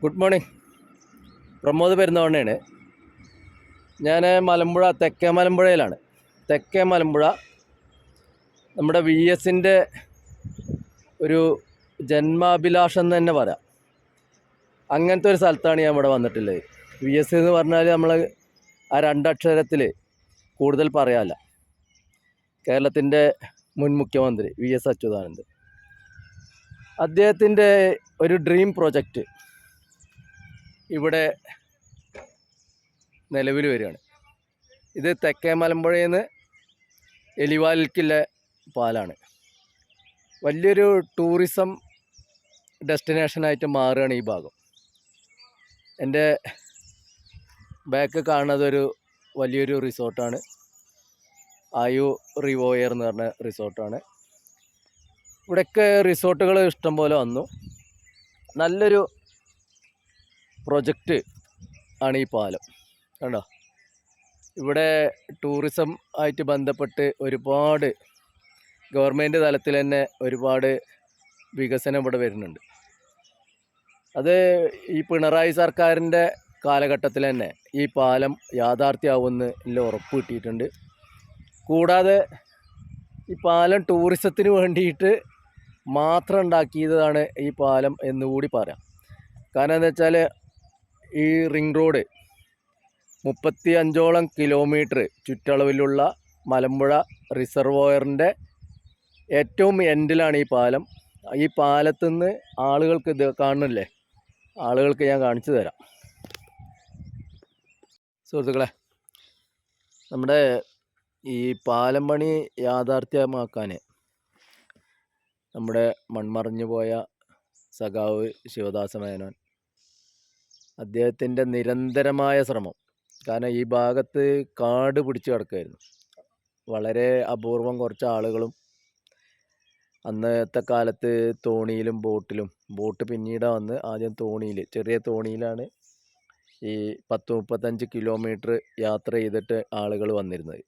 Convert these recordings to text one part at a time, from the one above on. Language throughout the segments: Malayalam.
Good morning. പ്രമോദ് പെരുന്നവണ്ണയാണ്. ഞാൻ മലമ്പുഴ തെക്കേ മലമ്പുഴയിലാണ്. തെക്കേ മലമ്പുഴ നമ്മുടെ വി എസിൻ്റെ ഒരു ജന്മാഭിലാഷം എന്ന് തന്നെ പറയാം. അങ്ങനത്തെ ഒരു സ്ഥലത്താണ് ഞാൻ ഇവിടെ വന്നിട്ടുള്ളത്. വി എസ് എന്ന് പറഞ്ഞാൽ നമ്മൾ ആ രണ്ടക്ഷരത്തിൽ കൂടുതൽ പറയാമല്ല. കേരളത്തിൻ്റെ മുൻ മുഖ്യമന്ത്രി വി എസ് അച്യുതാനന്ദൻ, അദ്ദേഹത്തിൻ്റെ ഒരു ഡ്രീം പ്രൊജക്റ്റ് ഇവിടെ നിലവിൽ വരികയാണ്. ഇത് തെക്കേ മലമ്പുഴയിൽ നിന്ന് എലിവാലിലേക്കുള്ള പാലാണ്. വലിയൊരു ടൂറിസം ഡെസ്റ്റിനേഷനായിട്ട് മാറുകയാണ് ഈ ഭാഗം. എൻ്റെ ബാക്ക് കാണുന്നതൊരു വലിയൊരു റിസോർട്ടാണ്. ആയു റിവോയർ എന്ന് പറഞ്ഞ റിസോർട്ടാണ്. ഇവിടെയൊക്കെ റിസോർട്ടുകൾ ഇഷ്ടംപോലെ വന്നു. നല്ലൊരു പ്രൊജക്റ്റ് ആണ് ഈ പാലം. കണ്ടോ, ഇവിടെ ടൂറിസം ആയിട്ട് ബന്ധപ്പെട്ട് ഒരുപാട് ഗവൺമെൻറ് തലത്തിൽ തന്നെ ഒരുപാട് വികസനം ഇവിടെ വരുന്നുണ്ട്. അത് ഈ പിണറായി സർക്കാരിൻ്റെ കാലഘട്ടത്തിൽ തന്നെ ഈ പാലം യാഥാർത്ഥ്യമാവുമെന്ന് ഉറപ്പ് കിട്ടിയിട്ടുണ്ട്. കൂടാതെ ഈ പാലം ടൂറിസത്തിന് വേണ്ടിയിട്ട് മാത്രം ഉണ്ടാക്കിയതാണ് ഈ പാലം എന്നുകൂടി പറയാം. കാരണം എന്താ വെച്ചാൽ ഈ റിംഗ് റോഡ് 35ഓളം കിലോമീറ്റർ ചുറ്റളവിലുള്ള മലമ്പുഴ റിസർവോയറിൻ്റെ ഏറ്റവും എൻഡിലാണ് ഈ പാലം. ഈ പാലത്തു നിന്ന് ആളുകൾക്ക് ഇത് കാണുന്നില്ലേ, ആളുകൾക്ക് ഞാൻ കാണിച്ചു തരാം. സുഹൃത്തുക്കളെ, നമ്മുടെ ഈ പാലം പണി യാഥാർത്ഥ്യമാക്കാൻ നമ്മുടെ മൺമറഞ്ഞു പോയ സഖാവ് ശിവദാസ മേനോൻ, അദ്ദേഹത്തിൻ്റെ നിരന്തരമായ ശ്രമം. കാരണം ഈ ഭാഗത്ത് കാട് പിടിച്ച് കിടക്കുമായിരുന്നു. വളരെ അപൂർവം കുറച്ച് ആളുകളും അന്നത്തെ കാലത്ത് തോണിയിലും ബോട്ട് പിന്നീട് വന്ന് ആദ്യം തോണിയിൽ, ചെറിയ തോണിയിലാണ് ഈ 30-35 കിലോമീറ്റർ യാത്ര ചെയ്തിട്ട് ആളുകൾ വന്നിരുന്നത്.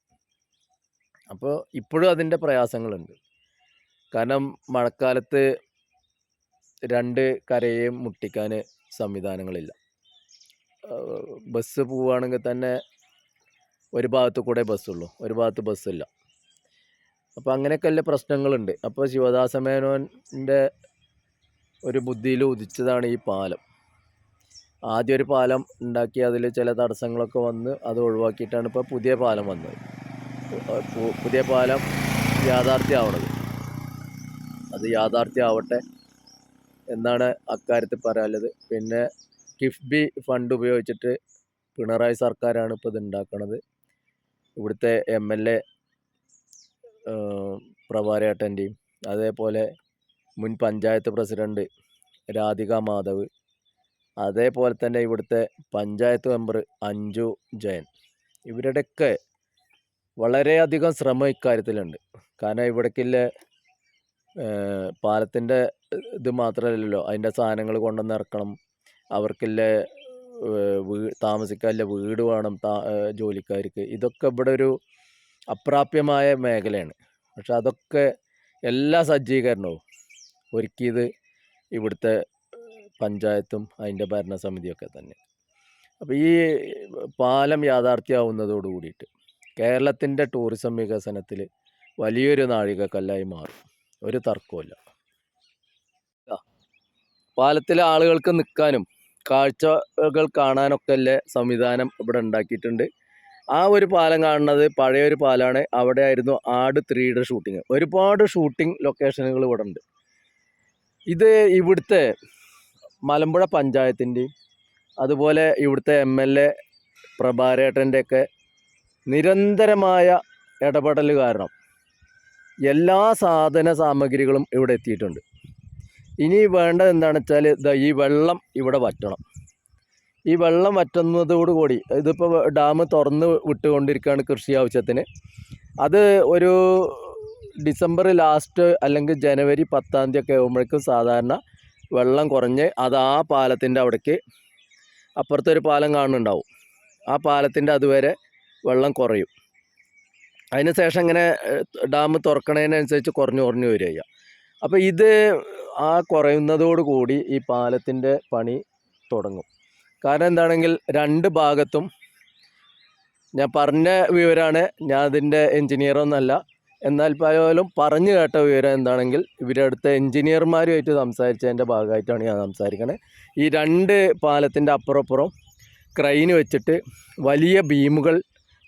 അപ്പോൾ ഇപ്പോഴും അതിൻ്റെ പ്രയാസങ്ങളുണ്ട്. കാരണം മഴക്കാലത്ത് രണ്ട് കരയെയും മുട്ടിക്കാൻ സംവിധാനങ്ങളില്ല. ബസ് പോവുകയാണെങ്കിൽ തന്നെ ഒരു ഭാഗത്ത് കൂടെ ബസ്സുള്ളൂ, ഒരു ഭാഗത്ത് ബസ്സില്ല. അപ്പോൾ അങ്ങനെയൊക്കെയുള്ള പ്രശ്നങ്ങളുണ്ട്. അപ്പോൾ ശിവദാസ മേനോൻ്റെ ഒരു ബുദ്ധിയിൽ ഉദിച്ചതാണ് ഈ പാലം. ആദ്യം ഒരു പാലം ഉണ്ടാക്കി അതിൽ ചില തടസ്സങ്ങളൊക്കെ വന്ന് അത് ഒഴിവാക്കിയിട്ടാണ് ഇപ്പോൾ പുതിയ പാലം വന്നത്. പുതിയ പാലം യാഥാർത്ഥ്യമാവണത്. അത് യാഥാർത്ഥ്യമാവട്ടെ എന്നാണ് അക്കാര്യത്തിൽ പറയാനുള്ളത്. പിന്നെ കിഫ്ബി ഫണ്ട് ഉപയോഗിച്ചിട്ട് പിണറായി സർക്കാരാണ് ഇപ്പോൾ ഇത് ഉണ്ടാക്കുന്നത്. ഇവിടുത്തെ MLA പ്രഭാരേട്ടൻ്റെയും അതേപോലെ മുൻ പഞ്ചായത്ത് പ്രസിഡന്റ് രാധിക മാധവ്, അതേപോലെ തന്നെ ഇവിടുത്തെ പഞ്ചായത്ത് മെമ്പർ അഞ്ജു ജയൻ, ഇവരുടെയൊക്കെ വളരെയധികം ശ്രമം ഇക്കാര്യത്തിലുണ്ട്. കാരണം ഇവിടേക്കുള്ള പാലത്തിൻ്റെ ഇത് മാത്രമല്ലല്ലോ, അതിൻ്റെ സാധനങ്ങൾ കൊണ്ടുവന്ന് ഇറക്കണം, അവർക്കുള്ള താമസിക്കാനുള്ള വീട് വേണം ജോലിക്കാർക്ക്. ഇതൊക്കെ ഇവിടെ ഒരു അപ്രാപ്യമായ മേഖലയാണ്. പക്ഷെ അതൊക്കെ എല്ലാ സജ്ജീകരണവും ഒരുക്കിയത് ഇവിടുത്തെ പഞ്ചായത്തും അതിൻ്റെ ഭരണസമിതിയൊക്കെ തന്നെ. അപ്പോൾ ഈ പാലം യാഥാർത്ഥ്യമാവുന്നതോട് കൂടിയിട്ട് കേരളത്തിൻ്റെ ടൂറിസം വികസനത്തിൽ വലിയൊരു നാഴികക്കല്ലായി മാറും, ഒരു തർക്കവുമില്ല. പാലത്തിലെ ആളുകൾക്ക് നിൽക്കാനും കാഴ്ചകൾ കാണാനൊക്കെ ഉള്ള സംവിധാനം ഇവിടെ ഉണ്ടാക്കിയിട്ടുണ്ട്. ആ ഒരു പാലം കാണുന്നത് പഴയൊരു പാലമാണ്. അവിടെ ആയിരുന്നു ആട് 3D ഷൂട്ടിങ്. ഒരുപാട് ഷൂട്ടിംഗ് ലൊക്കേഷനുകൾ ഇവിടെ ഉണ്ട്. ഇത് ഇവിടുത്തെ മലമ്പുഴ പഞ്ചായത്തിൻ്റെയും അതുപോലെ ഇവിടുത്തെ MLA പ്രഭാരേട്ടൻ്റെയൊക്കെ നിരന്തരമായ ഇടപെടൽ കാരണം എല്ലാ സാധന സാമഗ്രികളും ഇവിടെ എത്തിയിട്ടുണ്ട്. ഇനി വേണ്ടത് എന്താണെന്ന് വെച്ചാൽ ഈ വെള്ളം ഇവിടെ വറ്റണം. ഈ വെള്ളം വറ്റുന്നതോടുകൂടി, ഇതിപ്പോൾ ഡാം തുറന്ന് വിട്ടുകൊണ്ടിരിക്കുകയാണ് കൃഷി ആവശ്യത്തിന്. അത് ഒരു ഡിസംബർ ലാസ്റ്റ് അല്ലെങ്കിൽ ജനുവരി 10-ാം തീയതി ഒക്കെ ആകുമ്പോഴേക്കും സാധാരണ വെള്ളം കുറഞ്ഞ് അത് ആ പാലത്തിൻ്റെ അവിടേക്ക്, അപ്പുറത്തൊരു പാലം കാണുന്നുണ്ടാവും, ആ പാലത്തിൻ്റെ അതുവരെ വെള്ളം കുറയും. അതിന് ശേഷം ഇങ്ങനെ ഡാം തുറക്കണതിനനുസരിച്ച് കുറഞ്ഞു വരിക. അപ്പോൾ ഇത് ആ കുറയുന്നതോടുകൂടി ഈ പാലത്തിൻ്റെ പണി തുടങ്ങും. കാരണം എന്താണെങ്കിൽ രണ്ട് ഭാഗത്തും ഞാൻ പറഞ്ഞ വിവരമാണ്, ഞാൻ അതിൻ്റെ എൻജിനീയറൊന്നുമല്ല, എന്നാൽ പോലും പറഞ്ഞു കേട്ട വിവരം എന്താണെങ്കിൽ ഇവരുടെ അടുത്ത എൻജിനീയർമാരുമായിട്ട് സംസാരിച്ചതിൻ്റെ ഭാഗമായിട്ടാണ് ഞാൻ സംസാരിക്കുന്നത്. ഈ രണ്ട് പാലത്തിൻ്റെ അപ്പുറം ക്രെയിൻ വെച്ചിട്ട് വലിയ ബീമുകൾ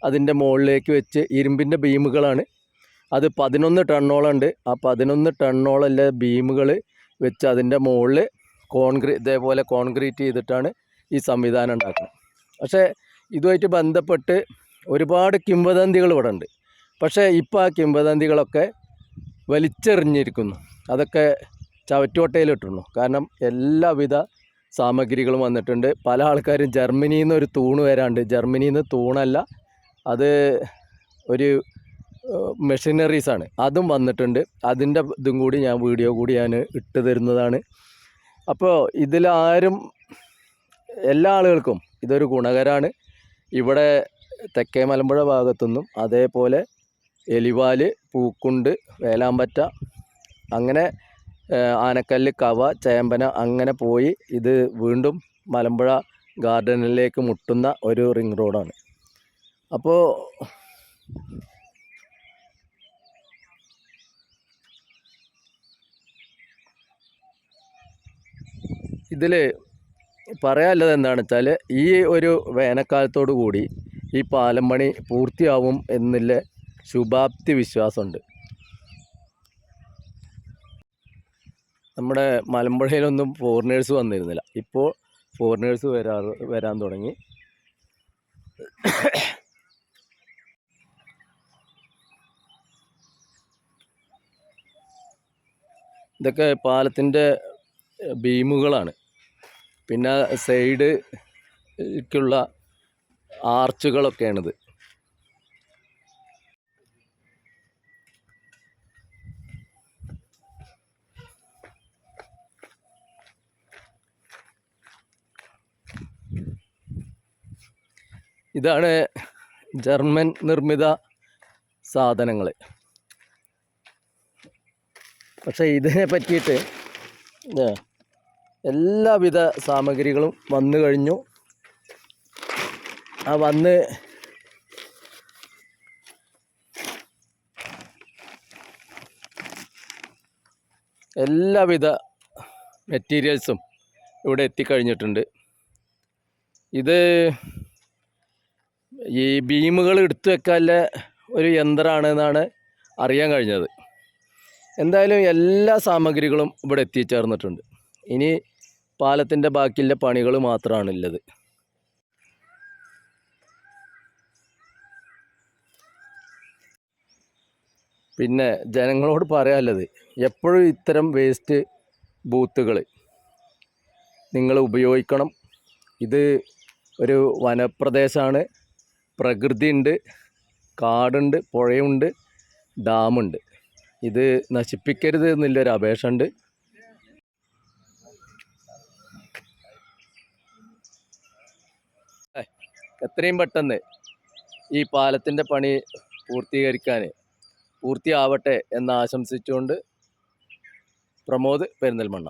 അതിൻ്റെ മുകളിലേക്ക് വെച്ച്, ഇരുമ്പിൻ്റെ ബീമുകളാണ്, അത് 11 ടണ്ണോളം ഉണ്ട്. ആ 11 ടണ്ണോളം ബീമുകൾ വെച്ച് അതിൻ്റെ മുകളിൽ ഇതേപോലെ കോൺക്രീറ്റ് ചെയ്തിട്ടാണ് ഈ സംവിധാനം ഉണ്ടാക്കുന്നത്. പക്ഷേ ഇതുമായിട്ട് ബന്ധപ്പെട്ട് ഒരുപാട് കിംവദന്തികൾ ഇവിടെ ഉണ്ട്. പക്ഷേ ഇപ്പോൾ ആ കിംവദന്തികളൊക്കെ വലിച്ചെറിഞ്ഞിരിക്കുന്നു, അതൊക്കെ ചവറ്റുകൊട്ടയിലിട്ടിരുന്നു. കാരണം എല്ലാവിധ സാമഗ്രികളും വന്നിട്ടുണ്ട്. പല ആൾക്കാരും ജർമ്മനിയിൽ നിന്ന് ഒരു തൂണ് വരാണ്ട്, ജർമ്മനിയിൽ നിന്ന് തൂണല്ല, അത് ഒരു മെഷീനറീസാണ്, അതും വന്നിട്ടുണ്ട്. അതിൻ്റെ ഇതും കൂടി ഞാൻ വീഡിയോ കൂടി ഞാൻ ഇട്ട് തരുന്നതാണ്. അപ്പോൾ ഇതിലാരും, എല്ലാ ആളുകൾക്കും ഇതൊരു ഗുണകരമാണ്. ഇവിടെ തെക്കേ മലമ്പുഴ ഭാഗത്തുനിന്നും അതേപോലെ എലിവാല്, പൂക്കുണ്ട്, വേലാമ്പറ്റ, അങ്ങനെ ആനക്കല്ല്, കവ, ചേമ്പന, അങ്ങനെ പോയി ഇത് വീണ്ടും മലമ്പുഴ ഗാർഡനിലേക്ക് മുട്ടുന്ന ഒരു റിംഗ് റോഡാണ്. അപ്പോൾ ഇതിൽ പറയാനുള്ളത് എന്താണെന്ന് വെച്ചാൽ, ഈ ഒരു വേനൽക്കാലത്തോടു കൂടി ഈ പാലം പണി പൂർത്തിയാവും എന്നുള്ള ശുഭാപ്തി വിശ്വാസമുണ്ട്. നമ്മുടെ മലമ്പുഴയിലൊന്നും ഫോറിനേഴ്സ് വന്നിരുന്നില്ല, ഇപ്പോൾ ഫോറിനേഴ്സ് വരാൻ തുടങ്ങി. ഇതൊക്കെ പാലത്തിൻ്റെ ബീമുകളാണ്. പിന്നെ സൈഡിലേക്കുള്ള ആർച്ചുകളൊക്കെയാണിത്. ഇതാണ് ജർമ്മൻ നിർമ്മിത സാധനങ്ങൾ. പക്ഷേ ഇതിനെ പറ്റിയിട്ട് എല്ലാവിധ സാമഗ്രികളും വന്നു കഴിഞ്ഞു. ആ വന്ന് എല്ലാവിധ മെറ്റീരിയൽസും ഇവിടെ എത്തിക്കഴിഞ്ഞിട്ടുണ്ട്. ഇത് ഈ ബീമുകൾ എടുത്തു വെക്കാനുള്ള ഒരു യന്ത്രമാണെന്നാണ് അറിയാൻ കഴിഞ്ഞത്. എന്തായാലും എല്ലാ സാമഗ്രികളും ഇവിടെ എത്തിച്ചേർന്നിട്ടുണ്ട്. ഇനി പാലത്തിൻ്റെ ബാക്കിയുള്ള പണികൾ മാത്രമാണുള്ളത്. പിന്നെ ജനങ്ങളോട് പറയാനുള്ളത്, എപ്പോഴും ഇത്തരം വേസ്റ്റ് ബൂത്തുകൾ നിങ്ങൾ ഉപയോഗിക്കണം. ഇത് ഒരു വനപ്രദേശമാണ്, പ്രകൃതിയുണ്ട്, കാടുണ്ട്, പുഴയുണ്ട്, ഡാമുണ്ട്. ഇത് നശിപ്പിക്കരുത് എന്നുള്ളൊരു അപേക്ഷ ഉണ്ട്. എത്രയും പെട്ടെന്ന് ഈ പാലത്തിൻ്റെ പണി പൂർത്തിയാവട്ടെ എന്ന് ആശംസിച്ചുകൊണ്ട് പ്രമോദ് പെരിന്തൽമണ്ണ.